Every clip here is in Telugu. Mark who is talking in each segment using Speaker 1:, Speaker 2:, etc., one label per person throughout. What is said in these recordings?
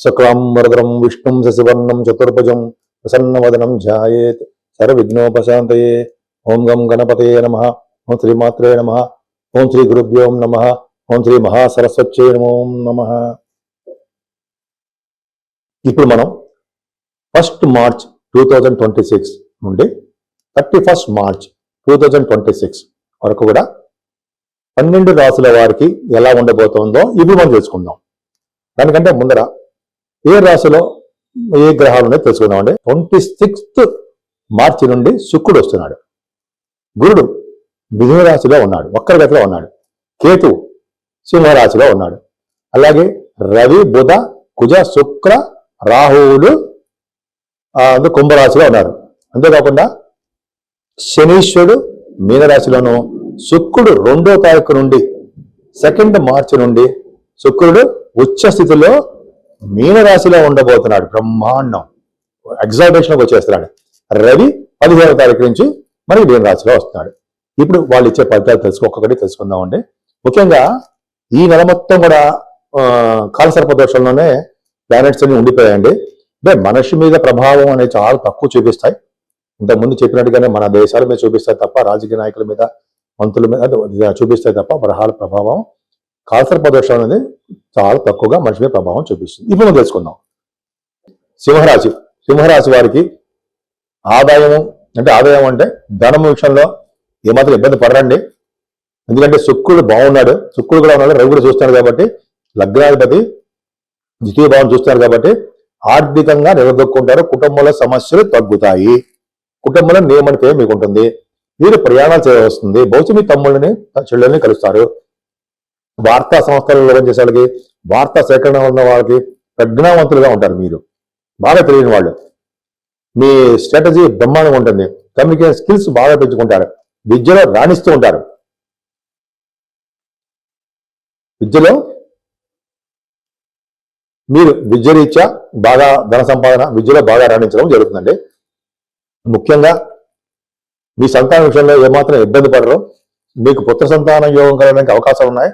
Speaker 1: శుక్లాంబరధరం విష్ణుం శశివర్ణం చతుర్భుజం ప్రసన్నవదనం ధ్యాయేత్ సర్వవిఘ్నోపశాంతయే. ఓం గం గణపతయే నమః. ఓం శ్రీమాత్రే నమః. ఓం శ్రీ గురుభ్యో నమః. ఓం శ్రీ మహాసరస్వత్యై నమో నమః. ఇప్పుడు మనం 1 మార్చ్ 2026 నుండి 31 మార్చ్ 2026 వరకు కూడా 12 రాసుల వారికి ఎలా ఉండబోతోందో ఇప్పుడు మనం తెలుసుకుందాం. దానికంటే ముందర ఏ రాశిలో ఏ గ్రహాలు ఉన్నాయో తెలుసుకుందామండి. 26th మార్చి నుండి శుక్రుడు వస్తున్నాడు. గురుడు మిథున రాశిలో ఉన్నాడు, వక్ర గతిలో ఉన్నాడు. కేతు సింహరాశిలో ఉన్నాడు. అలాగే రవి, బుధ, కుజ, శుక్ర, రాహువులు కుంభరాశిలో ఉన్నారు. అంతేకాకుండా శనీశ్వరుడు మీనరాశిలోను, శుక్రుడు 2వ తారీఖు నుండి 2 మార్చి నుండి శుక్రుడు ఉచ్చ స్థితిలో మీనరాశిలో ఉండబోతున్నాడు. బ్రహ్మాండం, ఎగ్జాల్టేషన్కి వచ్చేస్తున్నాడు. రవి 15వ తారీఖు నుంచి మనకి మీనరాశిలో వస్తున్నాడు. ఇప్పుడు వాళ్ళు ఇచ్చే ఫలితాలు ఒక్కొక్కటి తెలుసుకుందామండి. ముఖ్యంగా ఈ నెల మొత్తం కూడా కాలసర్పదోషంలోనే ప్లానెట్స్ అన్ని ఉండిపోయాయండి. అంటే మనిషి మీద ప్రభావం అనేది చాలా తక్కువ చూపిస్తాయి. ఇంతకుముందు చెప్పినట్టుగానే మన దేశాల మీద చూపిస్తాయి తప్ప, రాజకీయ నాయకుల మీద, మంత్రుల మీద చూపిస్తాయి తప్ప గ్రహాల ప్రభావం, కాలసర్పదోషం అనేది చాలా తక్కువగా మనిషి మీద ప్రభావం చూపిస్తుంది. ఇప్పుడు మనం తెలుసుకుందాం. సింహరాశి వారికి ఆదాయం అంటే ధనం విషయంలో ఏమాత్రం ఇబ్బంది పడరండి. ఎందుకంటే శుక్రుడు బాగున్నాడు, శుక్రుడు కూడా ఉన్నాడు, రవి కూడా చూస్తున్నాడు కాబట్టి, లగ్నాధిపతి ద్వితీయ భావం చూస్తున్నారు కాబట్టి ఆర్థికంగా నిలదొక్కుంటారు. కుటుంబంలో సమస్యలు తగ్గుతాయి. కుటుంబంలో నియమనికే మీకు ఉంటుంది. మీరు ప్రయాణాలు చేయవస్తుంది. బహుశా మీ తమ్ముళ్ళని చెల్లెల్ని కలుస్తారు. వార్తా సంస్థలలో చేసే వాళ్ళకి, వార్తా సేకరణ ఉన్న వాళ్ళకి ప్రజ్ఞావంతులుగా ఉంటారు. మీరు బాగా తెలియని వాళ్ళు. మీ స్ట్రాటజీ బ్రహ్మాండంగా ఉంటుంది. కమ్యూనికేషన్ స్కిల్స్ బాగా పెంచుకుంటారు. విద్యలో రాణిస్తూ ఉంటారు. మీరు విద్యరీత్యా బాగా ధన సంపాదన, విద్యలో బాగా రాణించడం జరుగుతుందండి. ముఖ్యంగా మీ సంతాన విషయంలో ఏమాత్రం ఇబ్బంది పడరు. మీకు పుత్ర సంతాన యోగం కలగడానికి అవకాశాలు ఉన్నాయి.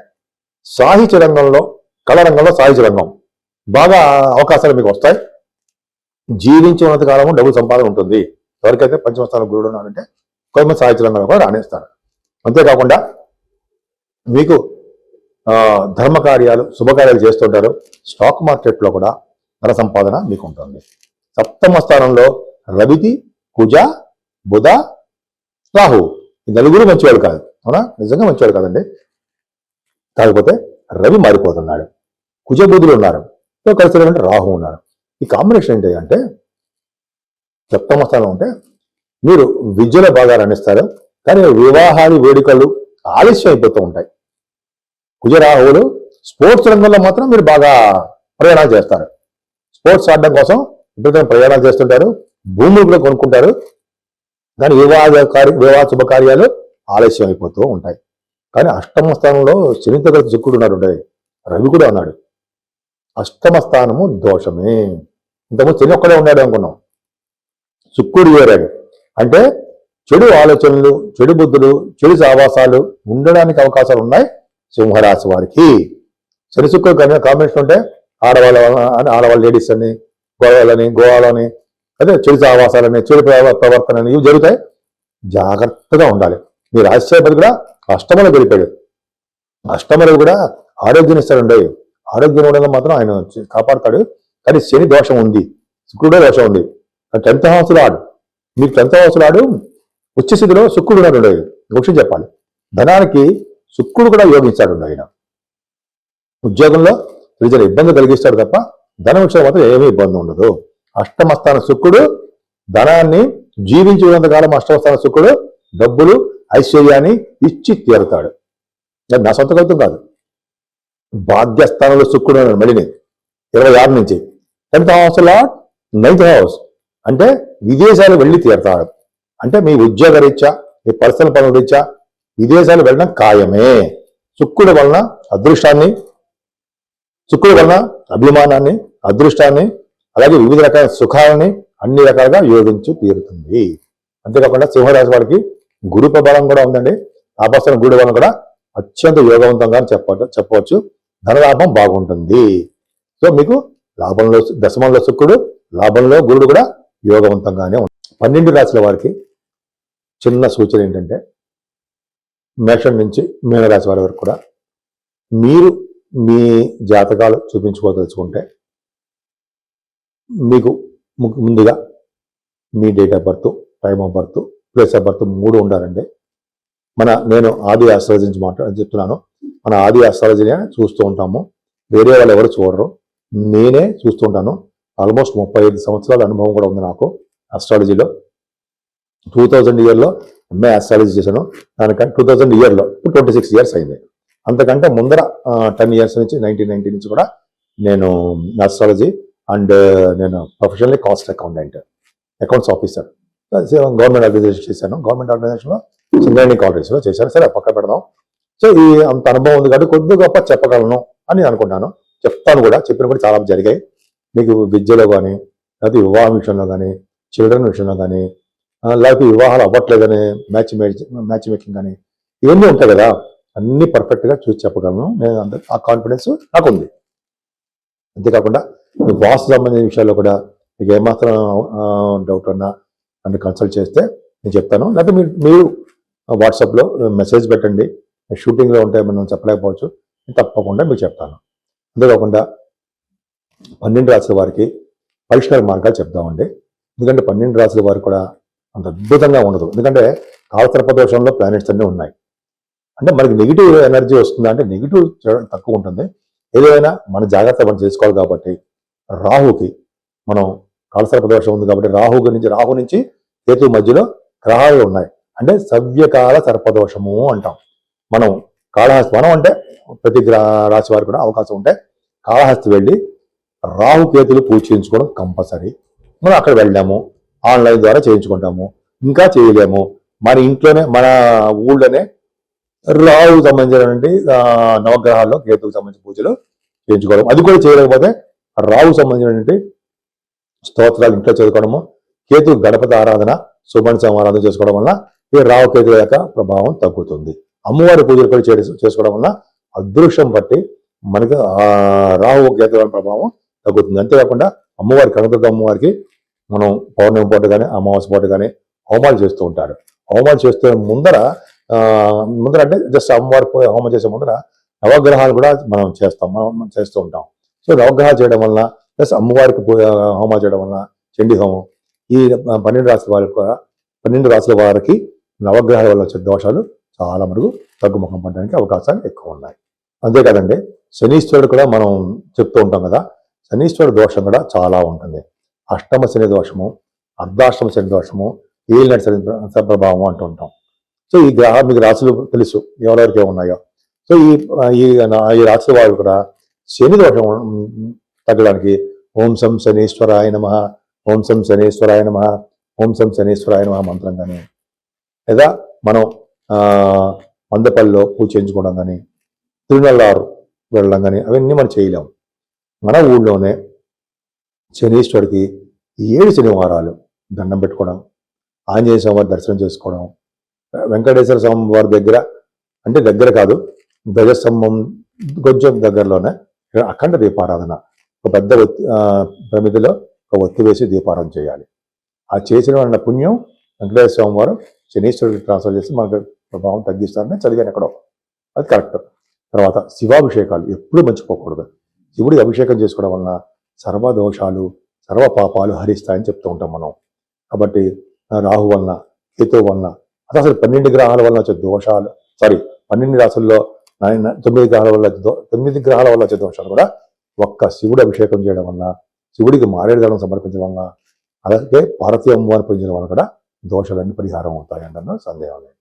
Speaker 1: సాహిత్య రంగంలో, కళ రంగంలో, సాహిత్య రంగం బాగా అవకాశాలు మీకు వస్తాయి. జీవించి ఉన్నంత కాలము డబ్బులు సంపాదన ఉంటుంది. ఎవరికైతే పంచమ స్థానం గురుడు ఉన్నారంటే కొంతమంది సాహిత్య రంగంలో కూడా రాణిస్తారు. అంతేకాకుండా మీకు ధర్మ కార్యాలు, శుభకార్యాలు చేస్తుంటారు. స్టాక్ మార్కెట్లో కూడా ధన సంపాదన మీకు ఉంటుంది. 7వ స్థానంలో రవికి, కుజ, బుధ, రాహు, ఈ నలుగురు మంచివాడు కాదు. అవునా? నిజంగా మంచివాడు కాదండి. కాకపోతే రవి మారిపోతున్నాడు. కుజ, బుధులు ఉన్నారు, కలిసి రాహు ఉన్నారు. ఈ కాంబినేషన్ ఏంటి అంటే 7వ స్థానం ఉంటే మీరు విద్యలో బాగా రాణిస్తారు. కానీ వివాహాలు, వేడుకలు ఆలస్యం అయిపోతూ ఉంటాయి. కుజరాహువులు స్పోర్ట్స్ రంగంలో మాత్రం మీరు బాగా ప్రయాణాలు చేస్తారు. స్పోర్ట్స్ ఆడడం కోసం విపరీతంగా ప్రయాణాలు చేస్తుంటారు. భూములు కూడా కొనుక్కుంటారు. కానీ వివాహ శుభకార్యాలు ఆలస్యం అయిపోతూ ఉంటాయి. కానీ 8వ స్థానంలో శనితో కలిసి శుక్రుడు ఉన్నాడు, రవి కూడా ఉన్నాడు. 8వ స్థానము దోషమే. ఇంతకుముందు శని ఒక్కడే ఉన్నాడు అనుకున్నాం, శుక్రుడు ఏరాడు. అంటే చెడు ఆలోచనలు, చెడు బుద్ధులు, చెడు సావాసాలు ఉండడానికి అవకాశాలు ఉన్నాయి సింహరాశి వారికి. శని శుక్రుడు కాంబినేషన్ ఉంటే ఆడవాళ్ళ లేడీస్ అని, గోవాలని అదే చెడు సావాసాలని, చెడు ప్రవర్తనని ఇవి జరుగుతాయి. జాగ్రత్తగా ఉండాలి. మీ రాజ్యాధిపతి కూడా అష్టమలో గడిపాడు. అష్టమలో కూడా ఆరోగ్యం ఇస్తాడండి. ఆరోగ్యం ఉండడం మాత్రం ఆయన కాపాడతాడు. కానీ శని దోషం ఉంది, శుక్రుడే దోషం ఉంది. 10th హౌస్ లార్డ్, మీరు 10th హౌస్ లార్డ్ ఉచ్చ స్థితిలో శుక్రుడు ఉన్నాడు. విషయం చెప్పాలి. ధనానికి శుక్రుడు కూడా యోగిస్తాడు. ఆయన ఉద్యోగంలో ప్రజలు ఇబ్బంది కలిగిస్తాడు తప్ప ధన విషయం మాత్రం ఏమీ ఇబ్బంది ఉండదు. 8వ స్థాన శుక్రుడు ధనాన్ని, జీవించినంత కాలం 8వ స్థాన శుక్రుడు డబ్బులు, ఐశ్వర్యాన్ని ఇచ్చి తీరుతాడు. అది నా సొంత కవిత్వం కాదు. భాగ్యస్థానంలో శుక్రుడు మళ్ళీ 26 నుంచి 10th house lord 9th house అంటే విదేశాలు వెళ్ళి తీరుతాడు. అంటే మీ ఉద్యోగ రీత్యా, మీ పర్సనల్ పనుల రీత్యా విదేశాలు వెళ్ళడం ఖాయమే. శుక్రుడు వలన అదృష్టాన్ని, శుక్రుడు వలన అభిమానాన్ని, అదృష్టాన్ని, అలాగే వివిధ రకాల సుఖాలని అన్ని రకాలుగా యోగించి తీరుతుంది. అంతేకాకుండా సింహరాశి వారికి గురు ప్రభావం కూడా ఉందండి. ఆపస్థాన గురుడు వలన కూడా అత్యంత యోగవంతంగా చెప్పవచ్చు. ధనలాభం బాగుంటుంది. సో మీకు లాభంలో దశమంలో శుక్రుడు, లాభంలో గురుడు కూడా యోగవంతంగానే ఉంది. 12 రాశుల వారికి చిన్న సూచన ఏంటంటే, మేషం నుంచి మీనరాశి వారి వరకు కూడా మీరు మీ జాతకాలు చూపించుకోదలుచుకుంటే మీకు ముందుగా మీ date of birth, time of birth, place of birth 3 ఉండాలండి. నేను ఆది ఆస్ట్రాలజీ నుంచి చెప్తున్నాను. మన ఆది ఆస్ట్రాలజీనే చూస్తూ ఉంటాము, వేరే వాళ్ళు ఎవరు చూడరు, నేనే చూస్తూ ఉంటాను. ఆల్మోస్ట్ 35 సంవత్సరాల అనుభవం కూడా ఉంది నాకు ఆస్ట్రాలజీలో. 2000 ఇయర్లో ఎంఏ ఆస్ట్రాలజీ చేశాను. దానికంటే 2000 ఇయర్లో 26 ఇయర్స్ అయింది. అంతకంటే ముందర 10 ఇయర్స్ నుంచి 1990 నుంచి కూడా నేను ఆస్ట్రాలజీ అండ్ నేను professionally cost accountant, accounts officer, government organisation చేశాను. గవర్నమెంట్ ఆర్గనైజేషన్లో సింగరేణి కాలేజ్లో చేశాను. సరే పక్క పెడదాం. సో ఈ అంత అనుభవం ఉంది కాబట్టి కొద్ది గొప్ప చెప్పగలను అని నేను అనుకుంటాను. చెప్తాను కూడా, చెప్పిన కూడా చాలా జరిగాయి. మీకు విద్యలో కానీ, లేకపోతే వివాహం విషయంలో కానీ, చిల్డ్రన్ విషయంలో కానీ, లేకపోతే వివాహాలు అవ్వట్లేదని మ్యాచ్ మేకింగ్ కానీ, ఇవన్నీ ఉంటాయి కదా, అన్ని పర్ఫెక్ట్గా చూసి చెప్పగలను. నేను ఆ కాన్ఫిడెన్స్ నాకు ఉంది. అంతేకాకుండా వాస్తు సంబంధించిన విషయాల్లో కూడా మీకు ఏమాత్రం డౌట్ ఉన్నా నన్ను కన్సల్ట్ చేస్తే నేను చెప్తాను. లేకపోతే మీరు వాట్సాప్లో మెసేజ్ పెట్టండి. షూటింగ్లో ఉంటే మనం చెప్పలేకపోవచ్చు, తప్పకుండా మీకు చెప్తాను. అంతేకాకుండా 12 రాశుల వారికి పరిష్కార మార్గాలు చెప్దామండి. ఎందుకంటే 12 రాశుల వారికి కూడా అంత అద్భుతంగా ఉండదు. ఎందుకంటే కాలసర్పదోషంలో ప్లానెట్స్ అన్నీ ఉన్నాయి. అంటే మనకి నెగిటివ్ ఎనర్జీ వస్తుందా అంటే నెగిటివ్ తక్కువ ఉంటుంది. ఏదైనా మన జాగ్రత్త మనం చేసుకోవాలి. కాబట్టి రాహుకి మనం కాలసర్పదోషం ఉంది కాబట్టి రాహు నుంచి కేతు మధ్యలో గ్రహాలు ఉన్నాయి. అంటే సవ్యకాల సర్పదోషము అంటాం. మనం అంటే ప్రతి రాశి వారికి కూడా అవకాశం ఉంటే కాళహస్తి వెళ్ళి రాహు కేతులు పూజ చేయించుకోవడం కంపల్సరీ. మనం అక్కడ వెళ్ళాము, ఆన్లైన్ ద్వారా చేయించుకుంటాము. ఇంకా చేయలేము, మన ఇంట్లోనే మన ఊళ్ళోనే రాహుకు సంబంధించినటువంటి నవగ్రహాల్లో కేతుకు సంబంధించిన పూజలు చేయించుకోవడం. అది కూడా చేయలేకపోతే రాహుకు సంబంధించినటువంటి స్తోత్రాలు ఇంట్లో చదువుకోవడము, కేతు గణపతి ఆరాధన, సుబ్రహ్మణ్య ఆరాధన చేసుకోవడం వల్ల ఈ రాహు కేతు యొక్క ప్రభావం తగ్గుతుంది. అమ్మవారి పూజలు కూడా చేసుకోవడం వల్ల అదృష్టం బట్టి మనకి రాహు కేతు ప్రభావం తగ్గుతుంది. అంతేకాకుండా అమ్మవారి కనకదుర్గ అమ్మవారికి మనం పౌర్ణమి పూట కానీ అమావాస్య పూట కానీ హోమాలు చేస్తూ ఉంటారు. హోమాలు చేస్తే ముందర అంటే జస్ట్ అమ్మవారి హోమం చేసే ముందర నవగ్రహాలు కూడా మనం చేస్తూ ఉంటాం. సో నవగ్రహాలు చేయడం వల్ల ప్లస్ అమ్మవారికి హోమాలు చేయడం వల్ల చండీ హోమం ఈ 12 రాశుల వారికి నవగ్రహాల వల్ల వచ్చే దోషాలు చాలా మటుకు తగ్గుముఖం పడడానికి అవకాశాలు ఎక్కువ ఉన్నాయి. అంతేకాదండి, శనీశ్వరుడు కూడా మనం చెప్తూ ఉంటాం కదా, శనీశ్వరుడు దోషం కూడా చాలా ఉంటుంది. అష్టమ శని దోషము, అర్ధాష్టమ శని దోషము, ఏలినాటి శని ప్రభావం అంటూ ఉంటాం. సో ఈ మీకు రాశులు తెలుసు ఎవరెవరికి ఏమున్నాయో. సో ఈ రాశుల వాళ్ళు కూడా శని దోషం తగ్గడానికి ఓం సం శనీశ్వరాయ నమః, ఓం సం శనీశ్వరాయ నమః, ఓం సం శనీశ్వరాయ నమః మంత్రం కానీ, లేదా మనం మందపల్లిలో పూజ చేయించుకోవడం కానీ, తిరునల్లారు వెళ్ళడం కానీ అవన్నీ మనం చేయలేము. మన ఊళ్ళోనే శనీశ్వరుడికి 7 శనివారాలు దండం పెట్టుకోవడం, ఆంజనేయ స్వామి వారి దర్శనం చేసుకోవడం, వెంకటేశ్వర స్వామి వారి దగ్గర అంటే దగ్గర కాదు, ధ్వజస్తంభం కొంచెం దగ్గరలోనే అఖండ దీపారాధన, ఒక పెద్ద ప్రమిదిలో ఒక ఒత్తి వేసి దీపారాధన చేయాలి. ఆ చేసిన పుణ్యం వెంకటేశ్వర స్వామి వారు శనీశ్వరుడికి ట్రాన్స్ఫర్ చేసి మనకు ప్రభావం తగ్గిస్తారని చదివాను ఎక్కడో, అది కరెక్ట్. తర్వాత శివాభిషేకాలు ఎప్పుడూ మర్చిపోకూడదు. శివుడి అభిషేకం చేసుకోవడం వలన సర్వదోషాలు సర్వ పాపాలు హరిస్తాయని చెప్తూ ఉంటాం మనం. కాబట్టి రాహు వలన, కేతు వలన, అసలు 12 గ్రహాల వలన వచ్చే దోషాలు 12 రాశుల్లో 9 గ్రహాల వల్ల 9 గ్రహాల వల్ల వచ్చే దోషాలు కూడా ఒక్క శివుడు అభిషేకం చేయడం వల్ల, శివుడికి మారేడుదలం సమర్పించడం వల్ల, అలాగే పార్వతీ అమ్మవారిని పూజించడం వల్ల కూడా దోషాలన్నీ పరిహారం అవుతాయి అంటే సందేహం లేదు.